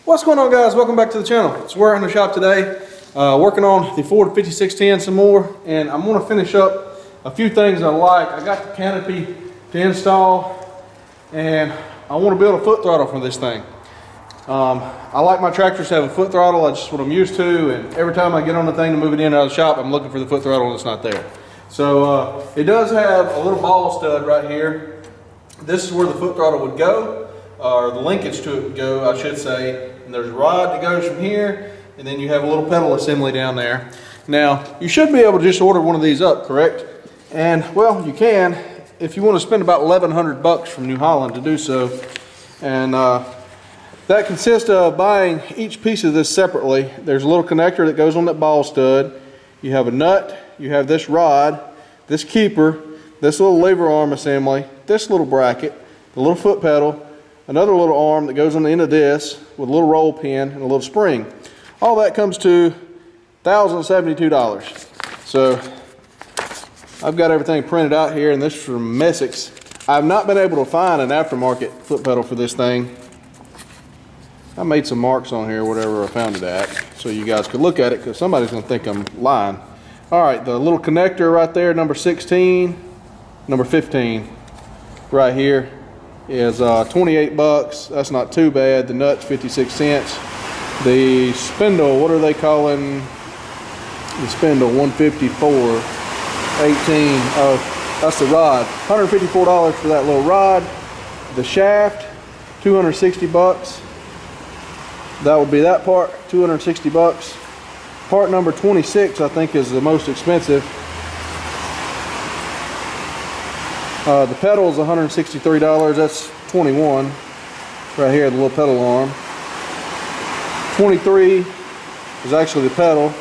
What's going on, guys? Welcome back to the channel. So we're in the shop today, working on the Ford 5610 some more, and I'm going to finish up a few things I like. I got the canopy to install, and I want to build a foot throttle for this thing. I like my tractors to have a foot throttle. That's just what I'm used to, and every time I get on the thing to move it in and out of the shop, I'm looking for the foot throttle and it's not there. So it does have a little ball stud right here. This is where the foot throttle would go, or the linkage to it would go, I should say. And there's a rod that goes from here, and then you have a little pedal assembly down there. Now, you should be able to just order one of these up, correct? And, well, you can if you want to spend about $1,100 from New Holland to do so. And that consists of buying each piece of this separately. There's a little connector that goes on that ball stud. You have a nut, you have this rod, this keeper, this little lever arm assembly, this little bracket, the little foot pedal, another little arm that goes on the end of this with a little roll pin and a little spring. All that comes to $1,072. So I've got everything printed out here, and this is from Messick's. I've not been able to find an aftermarket foot pedal for this thing. I made some marks on here, whatever I found it at, so you guys could look at it, because somebody's going to think I'm lying. All right, the little connector right there, number 16, number 15, right here, is 28 bucks. That's not too bad. The nut's 56 cents. The spindle, what are they calling the spindle? 154, 18. Oh, that's the rod. $154 for that little rod. The shaft, 260 bucks. That would be that part, 260 bucks. Part number 26, I think, is the most expensive. The pedal is $163. That's 21 right here, the little pedal arm. 23 is actually the pedal.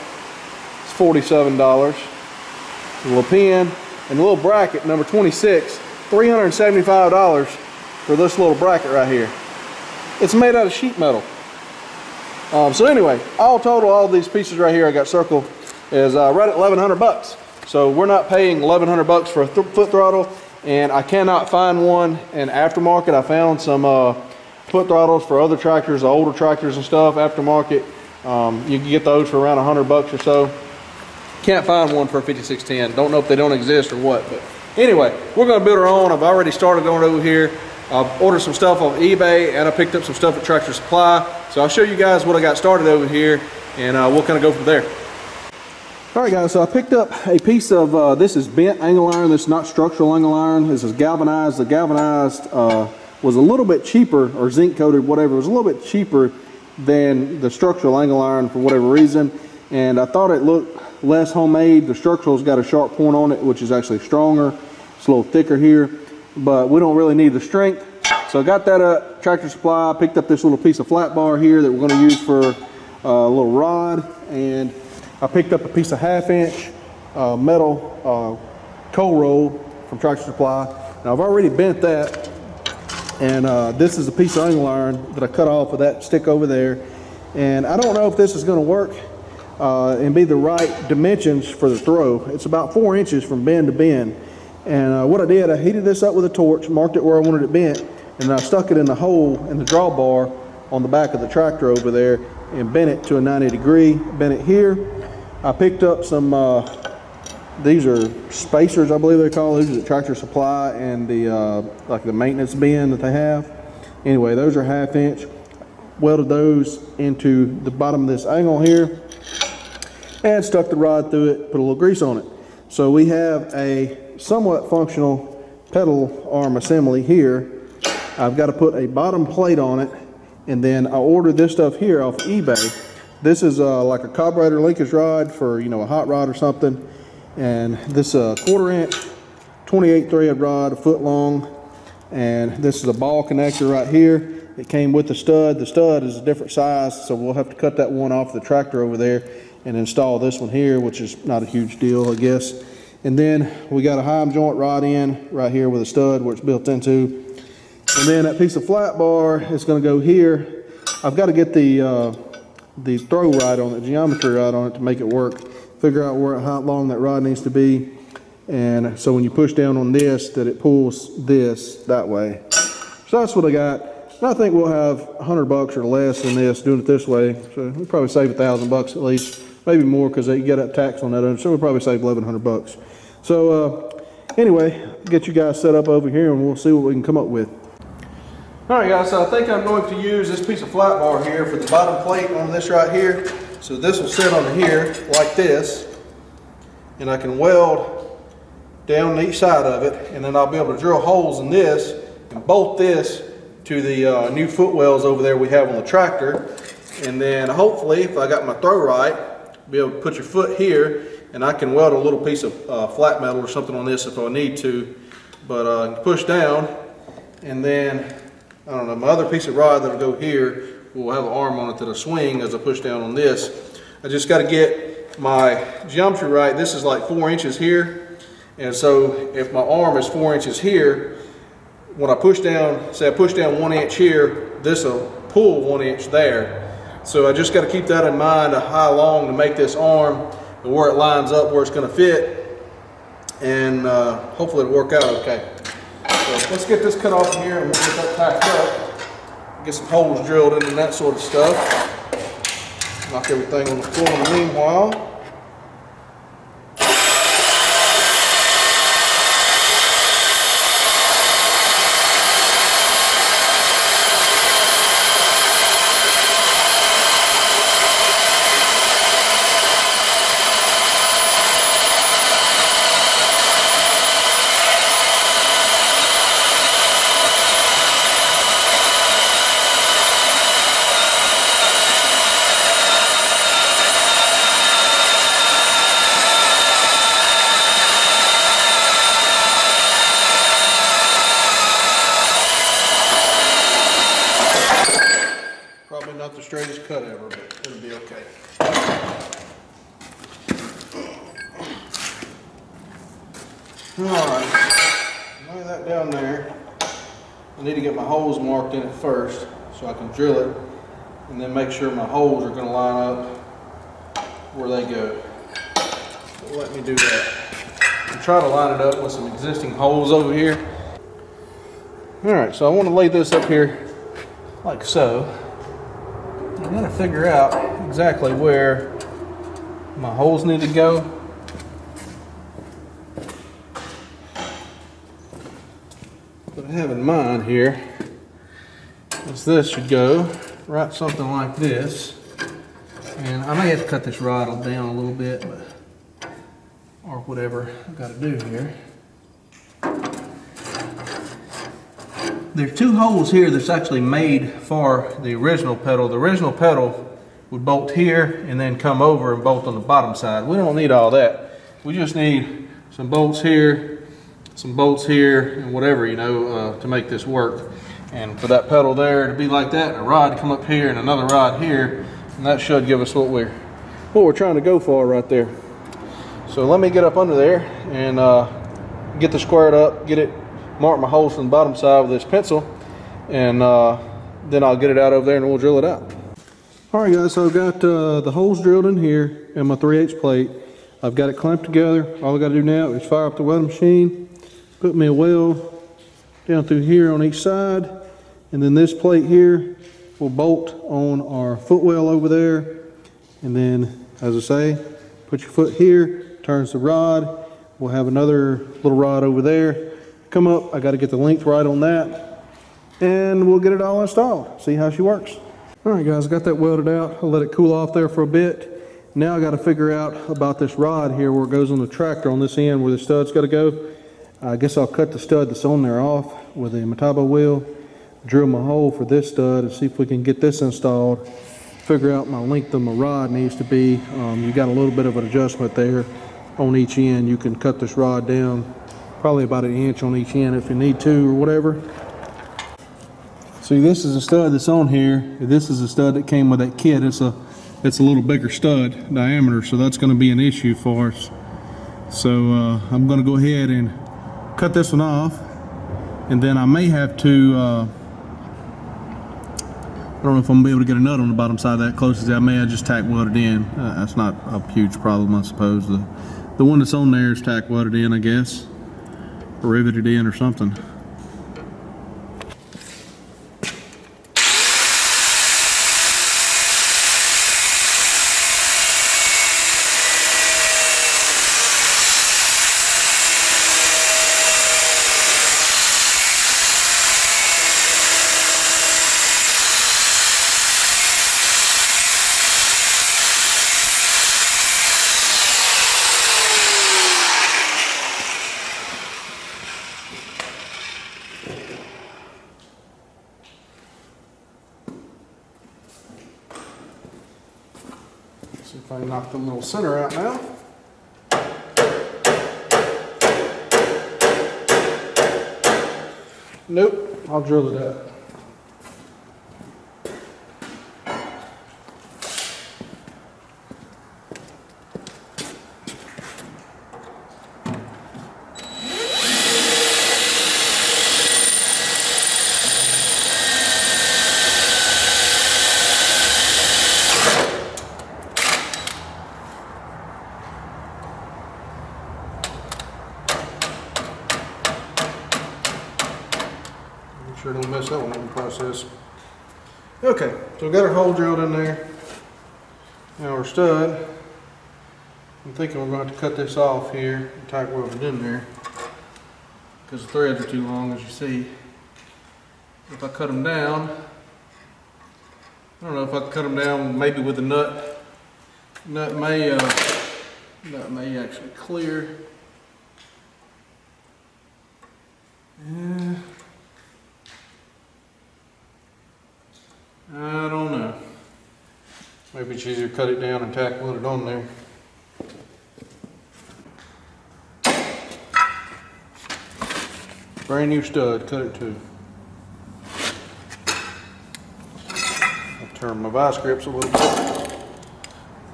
It's $47. The little pin and the little bracket, number 26, $375 for this little bracket right here. It's made out of sheet metal. So anyway, all total, all these pieces right here I got circled is right at $1,100. So we're not paying $1,100 for a foot throttle, and I cannot find one in aftermarket. I found some foot throttles for other tractors, older tractors and stuff, aftermarket. You can get those for around $100 or so. Can't find one for a 5610. Don't know if they don't exist or what, but anyway, we're going to build our own. I've already started on it over here. I've ordered some stuff off eBay, and I picked up some stuff at Tractor Supply. So I'll show you guys what I got started over here, and we'll kind of go from there. All right, guys, so I picked up a piece of, this is bent angle iron. This is not structural angle iron. This is galvanized. The galvanized was a little bit cheaper, or zinc coated, whatever. It was a little bit cheaper than the structural angle iron for whatever reason. And I thought it looked less homemade. The structural's got a sharp point on it, which is actually stronger. It's a little thicker here, but we don't really need the strength. So I got that at Tractor Supply. I picked up this little piece of flat bar here that we're going to use for a little rod, and I picked up a piece of 1/2 inch metal cold roll from Tractor Supply. Now I've already bent that, and this is a piece of angle iron that I cut off of that stick over there. And I don't know if this is going to work and be the right dimensions for the throw. It's about 4 inches from bend to bend. And what I did, I heated this up with a torch, marked it where I wanted it bent, and then I stuck it in the hole in the drawbar on the back of the tractor over there and bent it to a 90 degree, bent it here. I picked up some, these are spacers, I believe they're called. These are at Tractor Supply, and the like the maintenance bin that they have. Anyway, those are 1/2 inch. Welded those into the bottom of this angle here and stuck the rod through it, put a little grease on it. So we have a somewhat functional pedal arm assembly here. I've got to put a bottom plate on it, and then I ordered this stuff here off eBay. This is like a carburetor linkage rod for, you know, a hot rod or something. And this 1/4 inch 28 thread rod, a foot long. And this is a ball connector right here. It came with the stud. The stud is a different size, so we'll have to cut that one off the tractor over there and install this one here, which is not a huge deal, I guess. And then we got a heim joint rod in right here with a stud where it's built into. And then that piece of flat bar is going to go here. I've got to get the throw right on it, geometry right on it to make it work. Figure out how long that rod needs to be. And so when you push down on this, that it pulls this that way. So that's what I got. I think we'll have $100 or less than this doing it this way. So we'll probably save $1,000 at least, maybe more because you get that tax on that. So we'll probably save $1,100. So anyway, get you guys set up over here and we'll see what we can come up with. All right, guys. So I think I'm going to use this piece of flat bar here for the bottom plate on this right here. So this will sit on here like this, and I can weld down each side of it, and then I'll be able to drill holes in this and bolt this to the new footwells over there we have on the tractor. And then hopefully, if I got my throw right, be able to put your foot here, and I can weld a little piece of flat metal or something on this if I need to. But push down, and then I don't know, my other piece of rod that'll go here will have an arm on it that'll swing as I push down on this. I just got to get my geometry right. This is like 4 inches here, and so if my arm is 4 inches here, when I push down, say I push down 1 inch here, this will pull 1 inch there. So I just got to keep that in mind of how long to make this arm and where it lines up, where it's going to fit, and hopefully it'll work out okay. So let's get this cut off here and we'll get that tacked up. Get some holes drilled in and that sort of stuff. Knock everything on the floor in the meanwhile. Probably not the straightest cut ever, but it'll be okay. Alright, lay that down there. I need to get my holes marked in it first so I can drill it and then make sure my holes are going to line up where they go. So let me do that. And try to line it up with some existing holes over here. Alright, so I want to lay this up here like so. I'm going to figure out exactly where my holes need to go. What I have in mind here is this should go right something like this. And I may have to cut this rod down a little bit, but, or whatever I've got to do here. There's two holes here that's actually made for the original pedal. The original pedal would bolt here and then come over and bolt on the bottom side. We don't need all that. We just need some bolts here, some bolts here, and whatever, you know, to make this work. And for that pedal there to be like that, and a rod to come up here and another rod here, and that should give us what we're trying to go for right there. So let me get up under there and get this squared up, get it, mark my holes from the bottom side with this pencil, and then I'll get it out over there and we'll drill it out. Alright guys, so I've got the holes drilled in here and my 3/8 plate. I've got it clamped together. All I got to do now is fire up the welding machine, put me a weld down through here on each side, and then this plate here will bolt on our footwell over there. And then, as I say, put your foot here, turns the rod. We'll have another little rod over there. Come up, I got to get the length right on that, and we'll get it all installed. See how she works. All right guys, I got that welded out. I'll let it cool off there for a bit. Now I got to figure out about this rod here where it goes on the tractor on this end where the stud's got to go. I guess I'll cut the stud that's on there off with a Metabo wheel, drill my hole for this stud and see if we can get this installed. Figure out my length of my rod needs to be. You got a little bit of an adjustment there on each end. You can cut this rod down probably about 1 inch on each end if you need to or whatever. See, this is a stud that's on here. This is a stud that came with that kit. It's a little bigger stud diameter, so that's going to be an issue for us. So I'm going to go ahead and cut this one off, and then I may have to I don't know if I'm going to be able to get a nut on the bottom side of that close as I may have just tack welded in. That's not a huge problem, I suppose. The one that's on there is tack welded in, I guess, or riveted in or something. See if I can knock the little center out now. Nope, I'll drill it out. Sure don't mess that one up in the process. Okay, so we got our hole drilled in there. Now our stud. I'm thinking we're going to have to cut this off here and tack weld it in there because the threads are too long, as you see. If I cut them down, I don't know if I can cut them down maybe with a nut. Nut may actually clear. Yeah. I don't know. Maybe it's easier to cut it down and tack weld it on there. Brand new stud, cut it too. I'll turn my vice grips a little bit.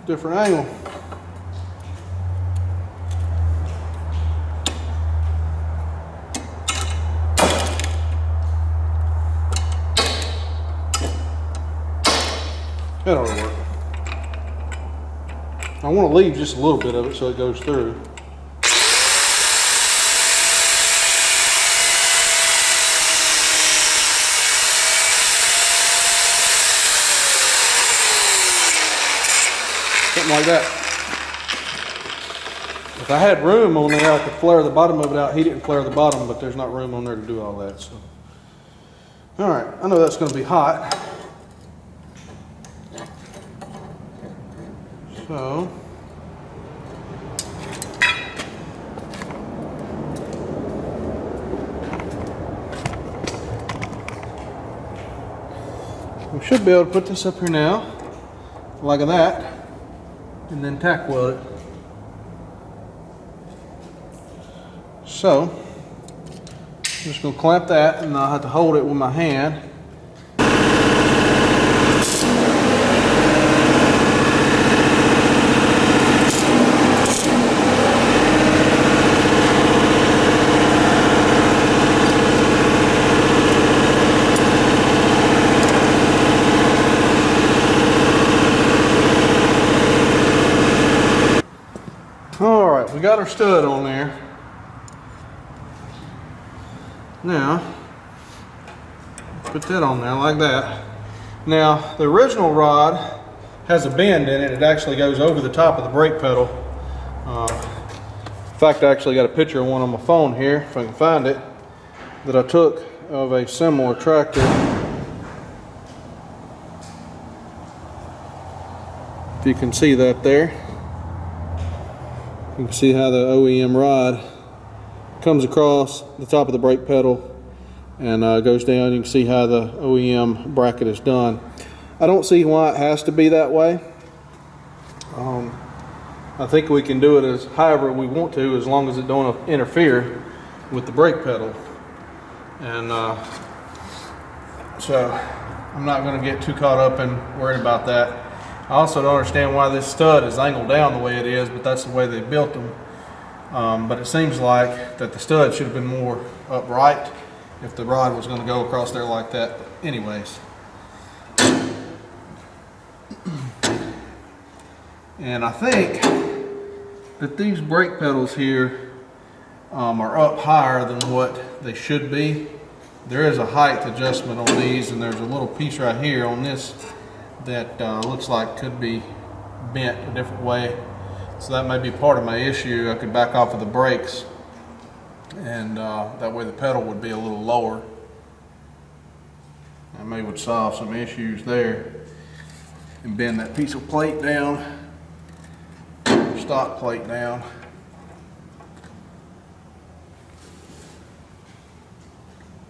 Different angle. That ought to work. I want to leave just a little bit of it so it goes through. Something like that. If I had room on there, I could flare the bottom of it out. He didn't flare the bottom, but there's not room on there to do all that. So, all right, I know that's going to be hot. So, we should be able to put this up here now, like that, and then tack weld it. So, I'm just going to clamp that, and I'll have to hold it with my hand. All right, we got our stud on there. Now, put that on there like that. Now, the original rod has a bend in it. It actually goes over the top of the brake pedal. In fact, I actually got a picture of one on my phone here, if I can find it, that I took of a similar tractor. If you can see that there. You can see how the OEM rod comes across the top of the brake pedal and goes down. You can see how the OEM bracket is done. I don't see why it has to be that way. I think we can do it as however we want to, as long as it don't interfere with the brake pedal. And so I'm not going to get too caught up and worried about that. I also don't understand why this stud is angled down the way it is, but that's the way they built them. But it seems like that the stud should have been more upright if the rod was going to go across there like that anyways. And I think that these brake pedals here are up higher than what they should be. There is a height adjustment on these, and there's a little piece right here on this that looks like could be bent a different way. So that may be part of my issue. I could back off of the brakes, and that way the pedal would be a little lower. That may would solve some issues there. And bend that piece of plate down, stock plate down.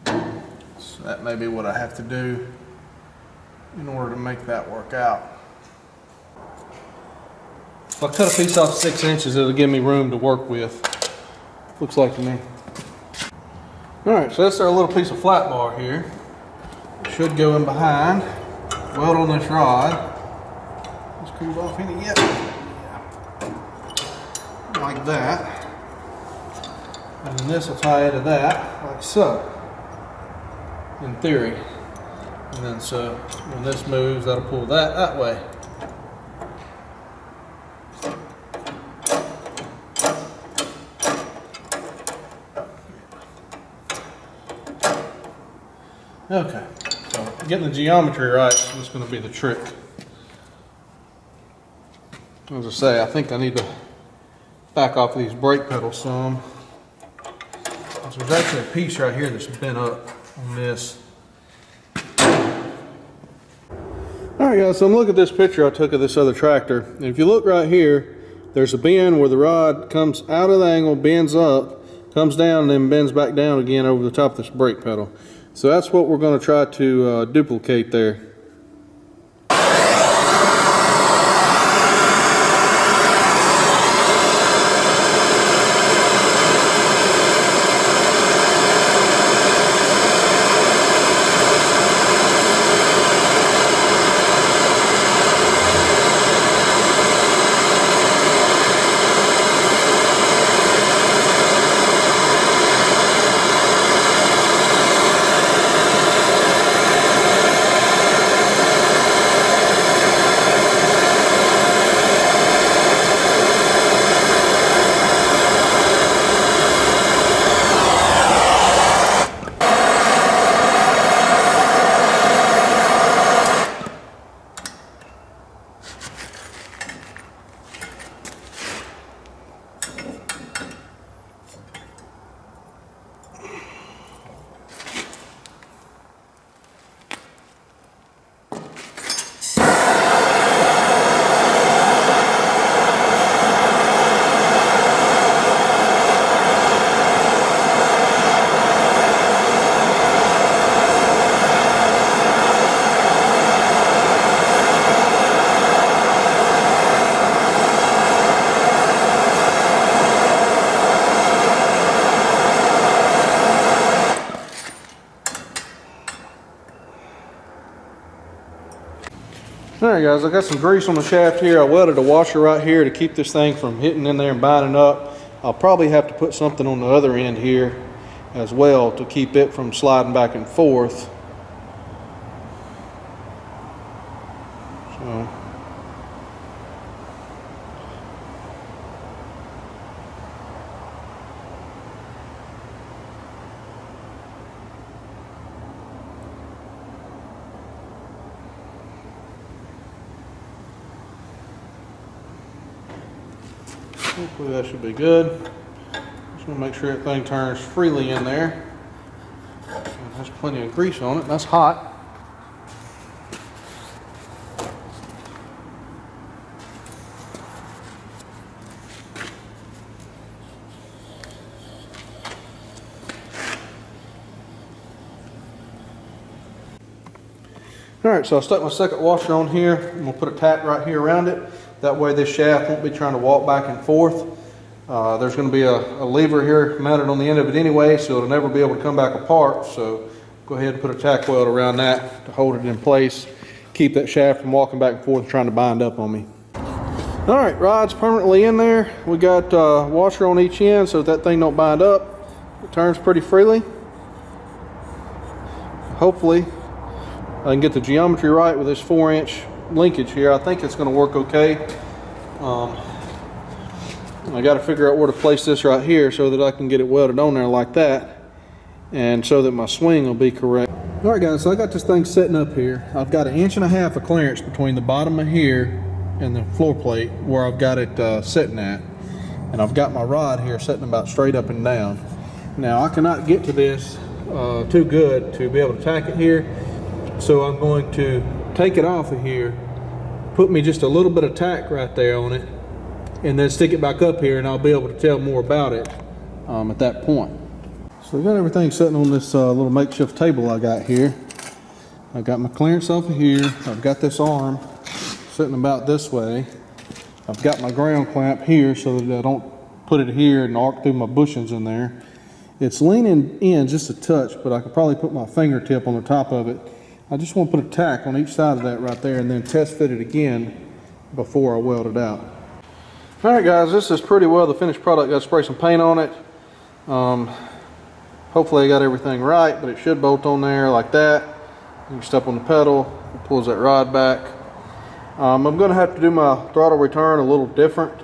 So that may be what I have to do in order to make that work out. If I cut a piece off 6 inches, it'll give me room to work with. Looks like to me. All right, so that's our little piece of flat bar here. It should go in behind. Weld on this rod. This comes off any yet. Like that. And then this will tie into that, like so. In theory. And then so when this moves, that'll pull that way. Okay, so getting the geometry right is going to be the trick. As I say, I think I need to back off these brake pedals some. So there's actually a piece right here that's bent up on this. Alright guys, so I'm looking at this picture I took of this other tractor. And if you look right here, there's a bend where the rod comes out of the angle, bends up, comes down, and then bends back down again over the top of this brake pedal. So that's what we're going to try to duplicate there. Alright guys, I got some grease on the shaft here. I welded a washer right here to keep this thing from hitting in there and binding up. I'll probably have to put something on the other end here as well to keep it from sliding back and forth. So hopefully that should be good. Just want to make sure everything turns freely in there. There's plenty of grease on it. That's hot. Alright, so I stuck my second washer on here. I'm going to put a tack right here around it. That way this shaft won't be trying to walk back and forth. There's going to be a lever here mounted on the end of it anyway, so it'll never be able to come back apart. So go ahead and put a tack weld around that to hold it in place. Keep that shaft from walking back and forth and trying to bind up on me. Alright, rod's permanently in there. We got a washer on each end so that thing don't bind up. It turns pretty freely. Hopefully I can get the geometry right with this 4-inch linkage here. I think it's going to work okay. I got to figure out where to place this right here so that I can get it welded on there like that, and so that my swing will be correct. Alright guys, so I got this thing sitting up here. I've got 1.5 inches of clearance between the bottom of here and the floor plate where I've got it sitting at, and I've got my rod here sitting about straight up and down. Now I cannot get to this too good to be able to tack it here, so I'm going to take it off of here, put me just a little bit of tack right there on it, and then stick it back up here, and I'll be able to tell more about it at that point. So I got everything sitting on this little makeshift table I got here. I got my clearance off of here. I've got this arm sitting about this way. I've got my ground clamp here so that I don't put it here and arc through my bushings in there. It's leaning in just a touch, but I could probably put my fingertip on the top of it. I just want to put a tack on each side of that right there and then test fit it again before I weld it out. All right guys, this is pretty well the finished product. Got to spray some paint on it. Hopefully I got everything right, but it should bolt on there like that. You step on the pedal, it pulls that rod back. I'm going to have to do my throttle return a little different.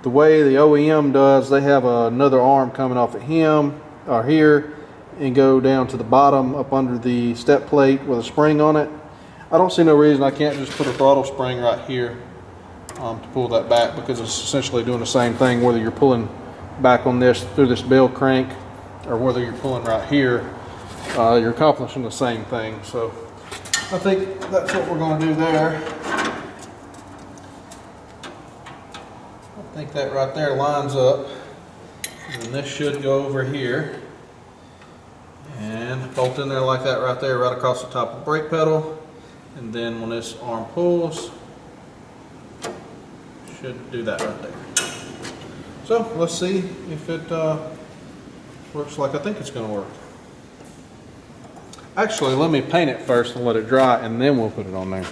The way the OEM does, they have another arm coming off of him or here and go down to the bottom up under the step plate with a spring on it. I don't see no reason I can't just put a throttle spring right here to pull that back, because it's essentially doing the same thing whether you're pulling back on this through this bell crank or whether you're pulling right here. You're accomplishing the same thing. So I think that's what we're going to do there. I think that right there lines up, and then this should go over here and bolt in there like that right there, right across the top of the brake pedal. And then when this arm pulls, should do that right there. So let's see if it works like I think it's going to work. Actually, let me paint it first and let it dry, and then we'll put it on there.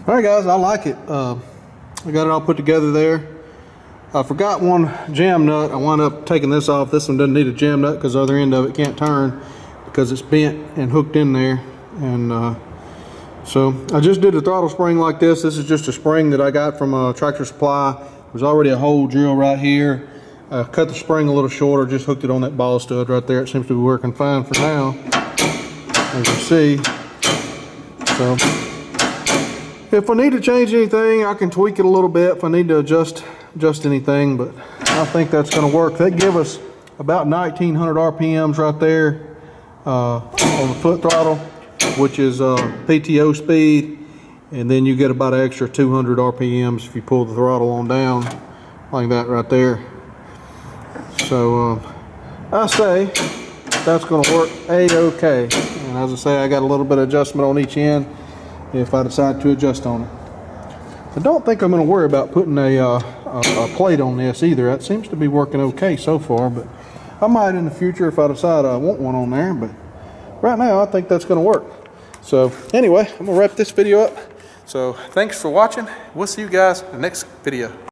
All right guys, I like it. I got it all put together there. I forgot one jam nut. I wound up taking this off. This one doesn't need a jam nut because the other end of it can't turn because it's bent and hooked in there. And so I just did the throttle spring like this. This is just a spring that I got from Tractor Supply. There's already a hole drill right here. I cut the spring a little shorter, just hooked it on that ball stud right there. It seems to be working fine for now, as you see. So if I need to change anything, I can tweak it a little bit if I need to adjust anything, but I think that's going to work. That give us about 1900 RPMs right there on the foot throttle, which is PTO speed, and then you get about an extra 200 RPMs if you pull the throttle on down like that right there. So I say that's going to work a-okay. And as I say, I got a little bit of adjustment on each end if I decide to adjust on it. I don't think I'm going to worry about putting a plate on this either. That seems to be working okay so far, but I might in the future if I decide I want one on there. But right now I think that's going to work. So anyway, I'm going to wrap this video up. So thanks for watching. We'll see you guys in the next video.